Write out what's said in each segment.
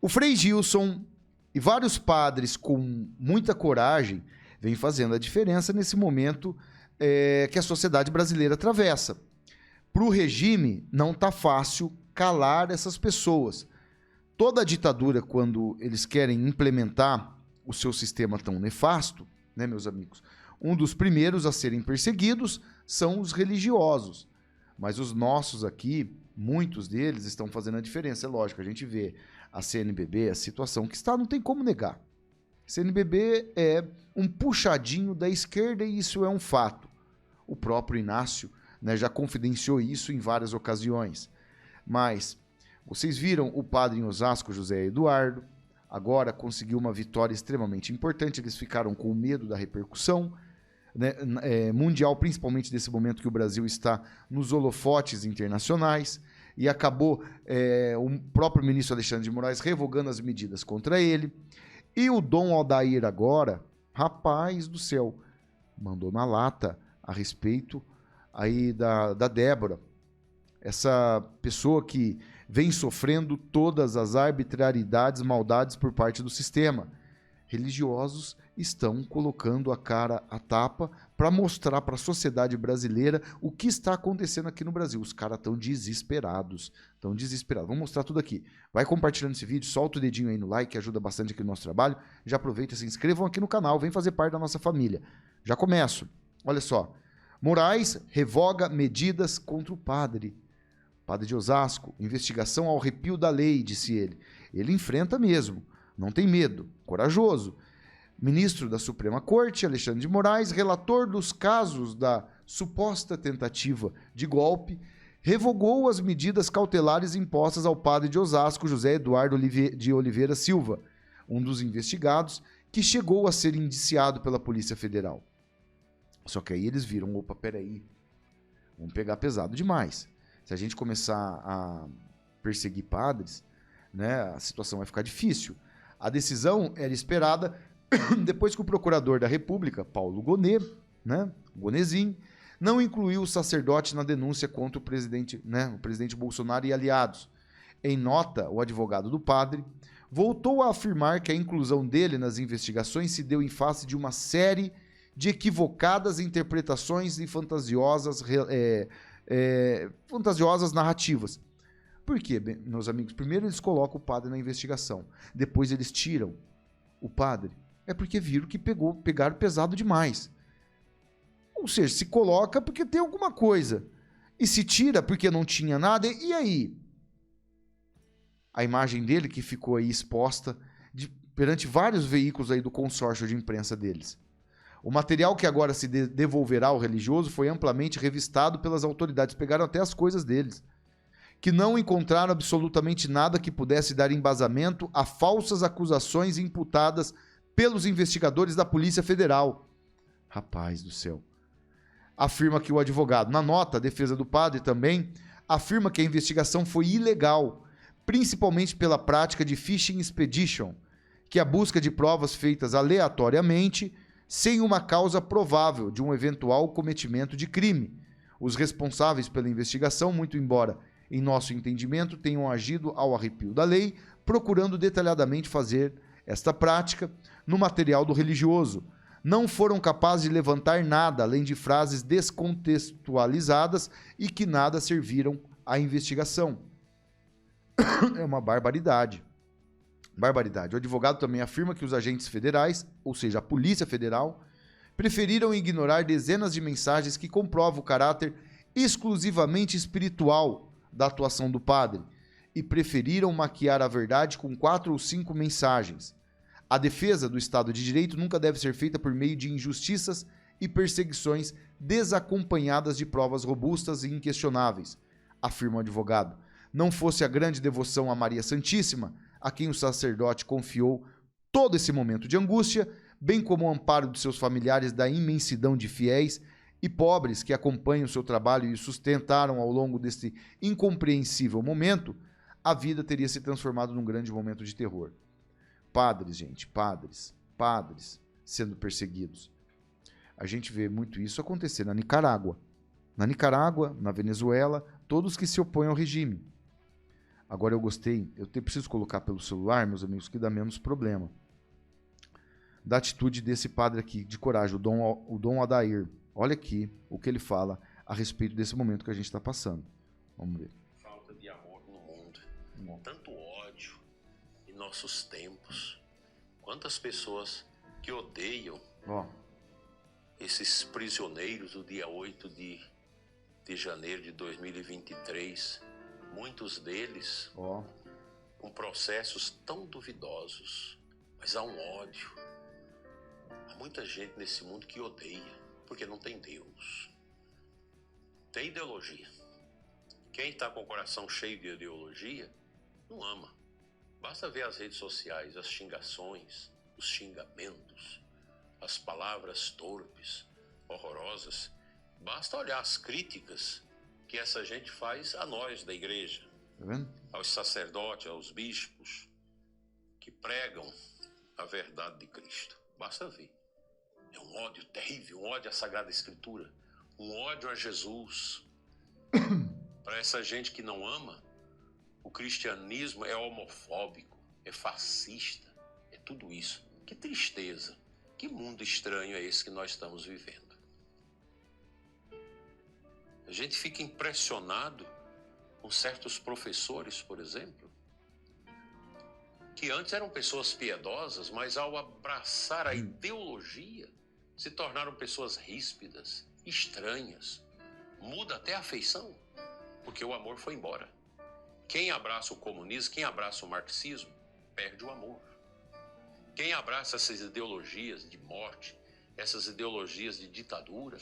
O Frei Gilson e vários padres com muita coragem vêm fazendo a diferença nesse momento que a sociedade brasileira atravessa. Para o regime, não está fácil calar essas pessoas. Toda a ditadura, quando eles querem implementar o seu sistema tão nefasto, né, meus amigos, um dos primeiros a serem perseguidos são os religiosos. Mas os nossos aqui, muitos deles estão fazendo a diferença. É lógico, a gente vê a CNBB, a situação que está, não tem como negar. CNBB é um puxadinho da esquerda e isso é um fato. O próprio Inácio, né, já confidenciou isso em várias ocasiões. Mas vocês viram o padre em Osasco, José Eduardo, agora conseguiu uma vitória extremamente importante. Eles ficaram com medo da repercussão, né, mundial, principalmente nesse momento que o Brasil está nos holofotes internacionais, e acabou o próprio ministro Alexandre de Moraes revogando as medidas contra ele. E o Dom Aldair agora, rapaz do céu, mandou na lata a respeito aí da Débora, essa pessoa que vem sofrendo todas as arbitrariedades, maldades por parte do sistema. Religiosos estão colocando a cara à tapa para mostrar para a sociedade brasileira o que está acontecendo aqui no Brasil. Os caras estão desesperados. Estão desesperados. Vamos mostrar tudo aqui. Vai compartilhando esse vídeo, solta o dedinho aí no like, que ajuda bastante aqui no nosso trabalho. Já aproveita e se inscrevam aqui no canal, vem fazer parte da nossa família. Já começo. Olha só. Moraes revoga medidas contra o padre. Padre de Osasco, investigação ao arrepio da lei, disse ele. Ele enfrenta mesmo, não tem medo, corajoso. Ministro da Suprema Corte, Alexandre de Moraes, relator dos casos da suposta tentativa de golpe, revogou as medidas cautelares impostas ao padre de Osasco, José Eduardo de Oliveira Silva, um dos investigados que chegou a ser indiciado pela Polícia Federal. Só que aí eles viram, opa, peraí, vamos pegar pesado demais. Se a gente começar a perseguir padres, né, a situação vai ficar difícil. A decisão era esperada depois que o procurador da República, Paulo Gonet, né, Gonezinho, não incluiu o sacerdote na denúncia contra o presidente Bolsonaro e aliados. Em nota, o advogado do padre voltou a afirmar que a inclusão dele nas investigações se deu em face de uma série de equivocadas interpretações e fantasiosas narrativas. Por quê, meus amigos? Primeiro eles colocam o padre na investigação, depois eles tiram o padre. É porque viram que pegaram pesado demais. Ou seja, se coloca porque tem alguma coisa, e se tira porque não tinha nada, e aí? A imagem dele que ficou aí exposta perante vários veículos aí do consórcio de imprensa deles. O material que agora se devolverá ao religioso foi amplamente revistado pelas autoridades. Pegaram até as coisas deles, que não encontraram absolutamente nada que pudesse dar embasamento a falsas acusações imputadas pelos investigadores da Polícia Federal. Rapaz do céu. Afirma que o advogado, na nota, a defesa do padre também, afirma que a investigação foi ilegal, principalmente pela prática de fishing expedition, que é a busca de provas feitas aleatoriamente, sem uma causa provável de um eventual cometimento de crime. Os responsáveis pela investigação, muito embora, em nosso entendimento, tenham agido ao arrepio da lei, procurando detalhadamente fazer esta prática no material do religioso. Não foram capazes de levantar nada, além de frases descontextualizadas e que nada serviram à investigação. É uma barbaridade. Barbaridade. O advogado também afirma que os agentes federais, ou seja, a Polícia Federal, preferiram ignorar dezenas de mensagens que comprovam o caráter exclusivamente espiritual da atuação do padre e preferiram maquiar a verdade com 4 ou 5 mensagens. A defesa do Estado de Direito nunca deve ser feita por meio de injustiças e perseguições desacompanhadas de provas robustas e inquestionáveis, afirma o advogado. Não fosse a grande devoção a Maria Santíssima, a quem o sacerdote confiou todo esse momento de angústia, bem como o amparo de seus familiares da imensidão de fiéis e pobres que acompanham o seu trabalho e o sustentaram ao longo deste incompreensível momento, a vida teria se transformado num grande momento de terror. Padres, gente, padres sendo perseguidos. A gente vê muito isso acontecer na Nicarágua. Na Nicarágua, na Venezuela, todos que se opõem ao regime. Agora eu gostei, preciso colocar pelo celular, meus amigos, que dá menos problema. Da atitude desse padre aqui, de coragem, o Dom Adair. Olha aqui o que ele fala a respeito desse momento que a gente está passando. Vamos ver. Falta de amor no mundo, tanto ódio em nossos tempos. Quantas pessoas que odeiam esses prisioneiros do dia 8 de janeiro de 2023, muitos deles com processos tão duvidosos, mas há um ódio. Há muita gente nesse mundo que odeia, porque não tem Deus. Tem ideologia. Quem está com o coração cheio de ideologia, não ama. Basta ver as redes sociais, as xingações, os xingamentos, as palavras torpes, horrorosas. Basta olhar as críticas que essa gente faz a nós da igreja, tá vendo? Aos sacerdotes, aos bispos, que pregam a verdade de Cristo. Basta ver. É um ódio terrível, um ódio à Sagrada Escritura, um ódio a Jesus. Para essa gente que não ama, o cristianismo é homofóbico, é fascista, é tudo isso. Que tristeza, que mundo estranho é esse que nós estamos vivendo. A gente fica impressionado com certos professores, por exemplo, que antes eram pessoas piedosas, mas ao abraçar a ideologia, se tornaram pessoas ríspidas, estranhas. Muda até a afeição, porque o amor foi embora. Quem abraça o comunismo, quem abraça o marxismo, perde o amor. Quem abraça essas ideologias de morte, essas ideologias de ditadura,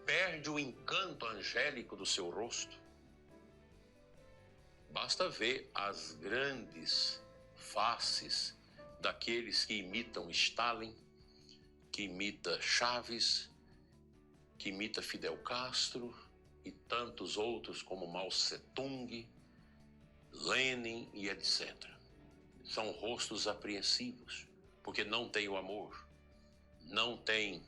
perde o encanto angélico do seu rosto. Basta ver as grandes faces daqueles que imitam Stalin, que imita Chaves, que imita Fidel Castro e tantos outros como Mao Tse-tung, Lenin e etc. São rostos apreensivos, porque não tem o amor, não tem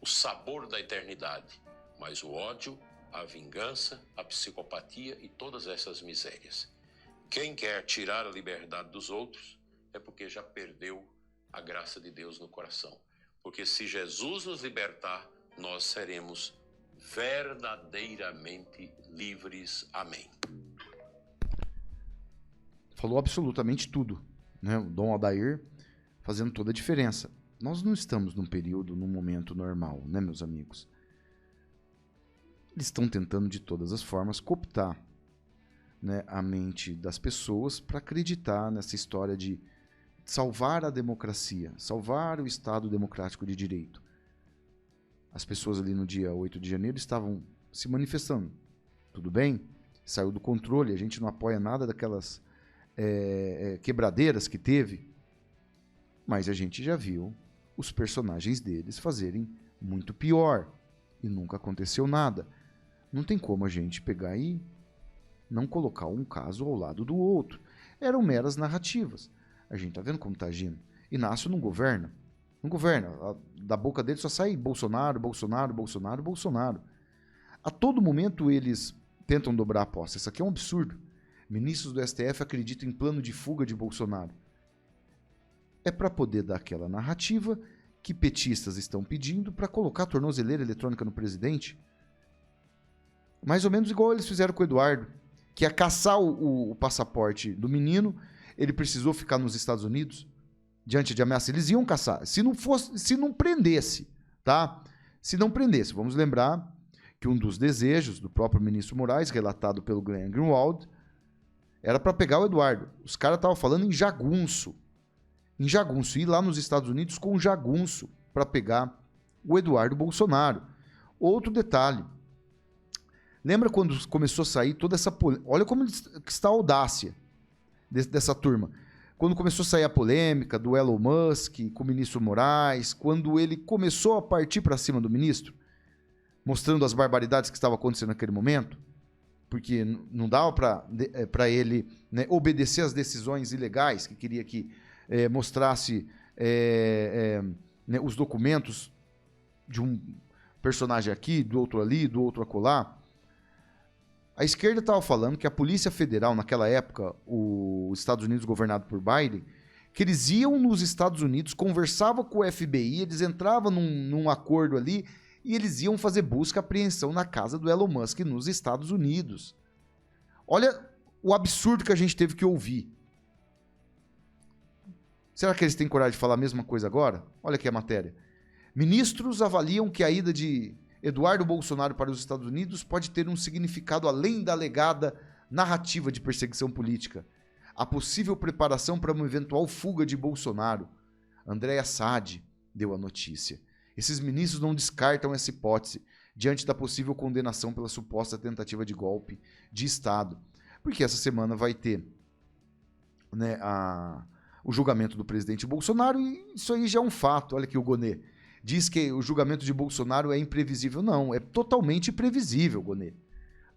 o sabor da eternidade, mas o ódio, a vingança, a psicopatia e todas essas misérias. Quem quer tirar a liberdade dos outros é porque já perdeu a graça de Deus no coração. Porque se Jesus nos libertar, nós seremos verdadeiramente livres. Amém. Falou absolutamente tudo, né? O Dom Adair fazendo toda a diferença. Nós não estamos num período, num momento normal, né, meus amigos? Eles estão tentando de todas as formas cooptar, né, a mente das pessoas para acreditar nessa história de salvar a democracia, salvar o Estado democrático de direito. As pessoas ali no dia 8 de janeiro estavam se manifestando. Tudo bem, saiu do controle, a gente não apoia nada daquelas quebradeiras que teve, mas a gente já viu os personagens deles fazerem muito pior e nunca aconteceu nada. Não tem como a gente pegar e não colocar um caso ao lado do outro. Eram meras narrativas. A gente tá vendo como tá agindo. Inácio não governa. Não governa. Da boca dele só sai Bolsonaro, Bolsonaro, Bolsonaro, Bolsonaro. A todo momento eles tentam dobrar a aposta. Isso aqui é um absurdo. Ministros do STF acreditam em plano de fuga de Bolsonaro. É para poder dar aquela narrativa que petistas estão pedindo para colocar a tornozeleira eletrônica no presidente. Mais ou menos igual eles fizeram com o Eduardo, que ia caçar o passaporte do menino, ele precisou ficar nos Estados Unidos, diante de ameaça. Eles iam caçar, se não prendesse, tá? Se não prendesse, vamos lembrar que um dos desejos do próprio ministro Moraes, relatado pelo Glenn Greenwald, era para pegar o Eduardo. Os caras estavam falando em jagunço, ir lá nos Estados Unidos com jagunço para pegar o Eduardo Bolsonaro. Outro detalhe, lembra quando começou a sair toda essa polêmica? Olha como está a audácia dessa turma. Quando começou a sair a polêmica do Elon Musk com o ministro Moraes, quando ele começou a partir para cima do ministro, mostrando as barbaridades que estavam acontecendo naquele momento, porque não dava para ele, né, obedecer às decisões ilegais, que queria que mostrasse né, os documentos de um personagem aqui, do outro ali, do outro acolá. A esquerda estava falando que a Polícia Federal, naquela época, os Estados Unidos governado por Biden, que eles iam nos Estados Unidos, conversavam com o FBI, eles entravam num acordo ali e eles iam fazer busca e apreensão na casa do Elon Musk nos Estados Unidos. Olha o absurdo que a gente teve que ouvir. Será que eles têm coragem de falar a mesma coisa agora? Olha aqui a matéria. Ministros avaliam que a ida de Eduardo Bolsonaro para os Estados Unidos pode ter um significado além da alegada narrativa de perseguição política. A possível preparação para uma eventual fuga de Bolsonaro. Andréa Saad deu a notícia. Esses ministros não descartam essa hipótese diante da possível condenação pela suposta tentativa de golpe de Estado. Porque essa semana vai ter, né, o julgamento do presidente Bolsonaro e isso aí já é um fato. Olha aqui o Gonê. Diz que o julgamento de Bolsonaro é imprevisível. Não, é totalmente previsível, Gonê.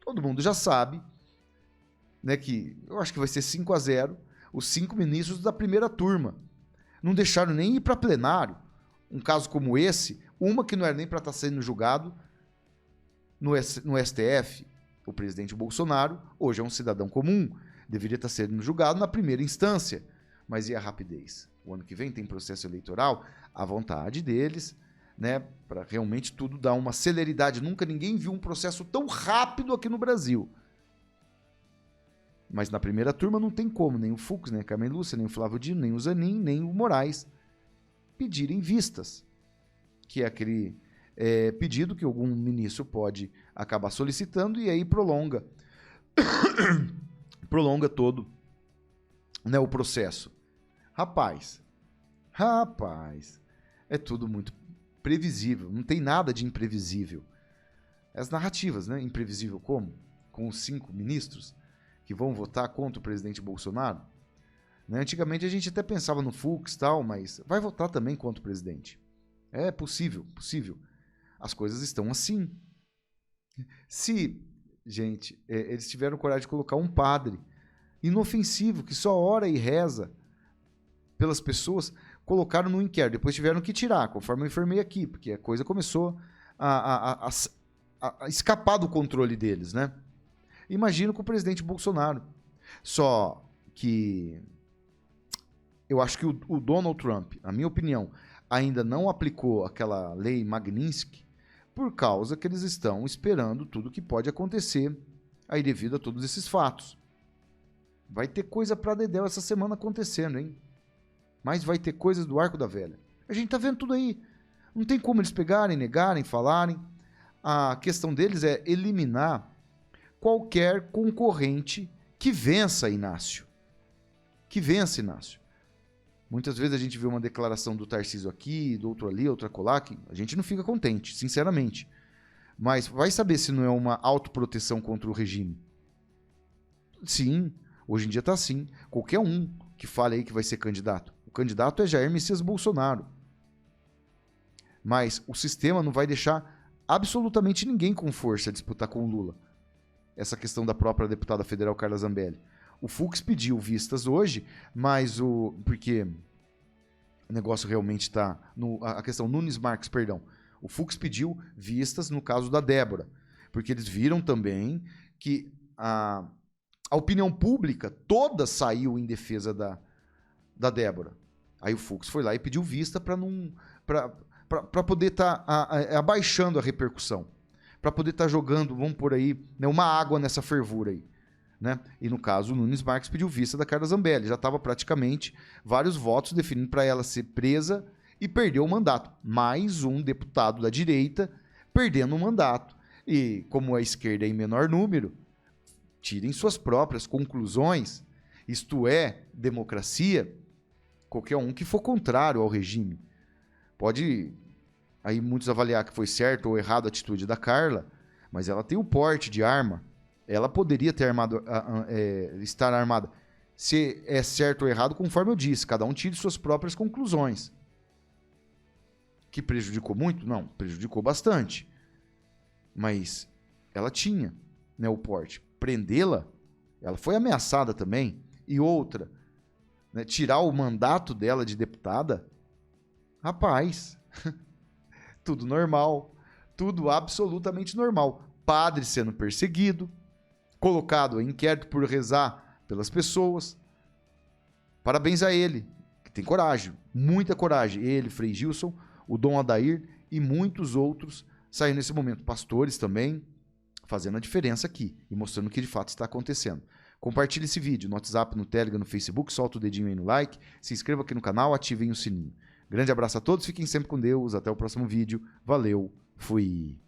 Todo mundo já sabe, né, que eu acho que vai ser 5-0, os 5 ministros da primeira turma. Não deixaram nem ir para plenário. Um caso como esse, uma que não era nem para estar sendo julgado no STF, o presidente Bolsonaro, hoje é um cidadão comum, deveria estar sendo julgado na primeira instância. Mas e a rapidez? O ano que vem tem processo eleitoral, a vontade deles, né, para realmente tudo dar uma celeridade. Nunca ninguém viu um processo tão rápido aqui no Brasil. Mas na primeira turma não tem como, nem o Fux, nem a Carmen Lúcia, nem o Flávio Dino, nem o Zanin, nem o Moraes pedirem vistas, que é aquele pedido que algum ministro pode acabar solicitando e aí prolonga todo, né, o processo. Rapaz, é tudo muito previsível, não tem nada de imprevisível. As narrativas, né, imprevisível como? Com os 5 ministros que vão votar contra o presidente Bolsonaro. Né? Antigamente a gente até pensava no Fux e tal, mas vai votar também contra o presidente. É possível. As coisas estão assim. Se, gente, eles tiveram coragem de colocar um padre inofensivo, que só ora e reza pelas pessoas, colocaram no inquérito. Depois tiveram que tirar, conforme eu informei aqui, porque a coisa começou a escapar do controle deles, né? Imagino com o presidente Bolsonaro. Só que eu acho que o Donald Trump, na minha opinião, ainda não aplicou aquela lei Magnitsky por causa que eles estão esperando tudo que pode acontecer aí devido a todos esses fatos. Vai ter coisa pra dedéu essa semana acontecendo, hein? Mas vai ter coisas do Arco da Velha. A gente tá vendo tudo aí. Não tem como eles pegarem, negarem, falarem. A questão deles é eliminar qualquer concorrente que vença Inácio. Muitas vezes a gente vê uma declaração do Tarcísio aqui, do outro ali, outra colar, que a gente não fica contente, sinceramente. Mas vai saber se não é uma autoproteção contra o regime. Sim, hoje em dia tá assim. Qualquer um que fale aí que vai ser candidato. O candidato é Jair Messias Bolsonaro. Mas o sistema não vai deixar absolutamente ninguém com força disputar com o Lula. Essa questão da própria deputada federal Carla Zambelli. O Fux pediu vistas hoje, mas porque o negócio realmente está... A questão Nunes Marques, perdão. O Fux pediu vistas no caso da Débora, porque eles viram também que a opinião pública toda saiu em defesa da Débora. Aí o Fux foi lá e pediu vista para poder estar abaixando a repercussão, para poder estar jogando, vamos por aí, né, uma água nessa fervura aí. Né? E no caso, o Nunes Marques pediu vista da Carla Zambelli. Já estava praticamente vários votos definindo para ela ser presa e perder o mandato. Mais um deputado da direita perdendo o mandato. E como a esquerda é em menor número, tirem suas próprias conclusões. Isto é democracia. Qualquer um que for contrário ao regime. Pode aí muitos avaliar que foi certo ou errado a atitude da Carla, mas ela tem o porte de arma. Ela poderia ter estar armada. Se é certo ou errado, conforme eu disse, cada um tire suas próprias conclusões. Que prejudicou muito? Não, prejudicou bastante. Mas ela tinha, né, o porte. Prendê-la, ela foi ameaçada também. E outra, né, tirar o mandato dela de deputada, rapaz, tudo normal. Tudo absolutamente normal. Padre sendo perseguido, colocado em inquérito por rezar pelas pessoas. Parabéns a ele, que tem coragem, muita coragem. Ele, Frei Gilson, o Dom Adair e muitos outros saíram nesse momento. Pastores também, fazendo a diferença aqui e mostrando o que de fato está acontecendo. Compartilhe esse vídeo no WhatsApp, no Telegram, no Facebook, solta o dedinho aí no like, se inscreva aqui no canal, ativem o sininho. Grande abraço a todos, fiquem sempre com Deus, até o próximo vídeo. Valeu, fui!